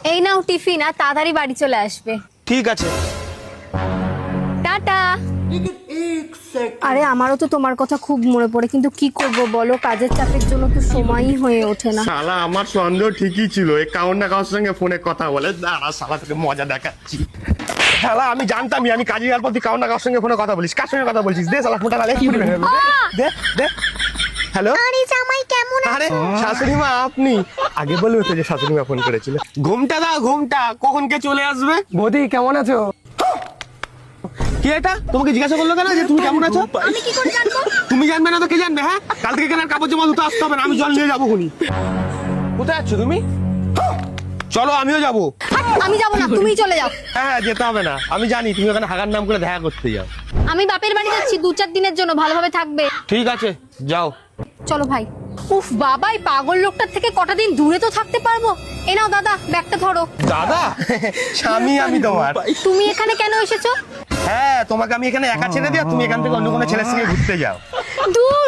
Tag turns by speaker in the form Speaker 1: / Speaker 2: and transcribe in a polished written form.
Speaker 1: এই নাও টিফিন, আর তাড়াতাড়ি বাড়ি চলে আসবে।
Speaker 2: ঠিক আছে।
Speaker 1: টাটা। আরে আমারও তো তোমার কথা খুব মনে পড়ে, কিন্তু কি করব বলো, কাজের চাপের জন্য তো সময়ই হয়ে ওঠে না।
Speaker 2: শালা আমার সন্দেহ ঠিকই ছিল, এই কাউর না কারোর সঙ্গে ফোনে কথা বলে। দাঁড়া শালা তোকে মজা দেখাচ্ছি। শালা আমি জানতামই, আমি কাজে যাওয়ার পর তুই কাউর না কারোর সঙ্গে ফোনে কথা বলিস। কার সঙ্গে কথা বলছিস? দে শালা ফোনটা নালে দে দে। হ্যালো,
Speaker 1: আরে জামাই কেমন
Speaker 2: আরে শাশুড়ি মা আপনি আগে বলবে তো যে শাশুড়ি মা ফোন করেছিল। ঘুমটা দাও, ঘুমটা কখন কে চলে আসবে?
Speaker 3: বৌদি কেমন আছো?
Speaker 2: কি এটা তোমাকে জিজ্ঞাসা করলো কেন যে তুমি কেমন আছো?
Speaker 1: আমি কি করে জানবো?
Speaker 2: তুমি জানবে না তো কে জানবে? হ্যাঁ, কাল থেকে কেনার কাপড় জামা দুটো আসতে হবে না, আমি জল নিয়ে যাবো খুনি। কোথায় যাচ্ছ তুমি? চলো আমিও যাবো।
Speaker 1: আমি যাব না, তুমিই চলে যাও।
Speaker 2: হ্যাঁ যেতে হবে না, আমি জানি তুমি ওখানে হাগার নাম করে দেখা করতে যাও।
Speaker 1: আমি বাপের বাড়ি যাচ্ছি 2-4 দিনের জন্য, ভালোভাবে থাকবে।
Speaker 2: ঠিক আছে যাও।
Speaker 1: চলো ভাই। উফ বাবা, এই পাগল লোকটার থেকে কটা দিন দূরে তো থাকতে পারবো। এ নাও দাদা, ব্যাগটা ধরো।
Speaker 2: দাদা স্বামী আমি তোমার।
Speaker 1: তুমি এখানে কেন এসেছো?
Speaker 2: হ্যাঁ তোমাকে আমি এখানে একা ছেড়ে দিই, আর তুমি এখান থেকে অন্য কোনো ছেলের সঙ্গে ঘুরতে যাও।
Speaker 1: দূর,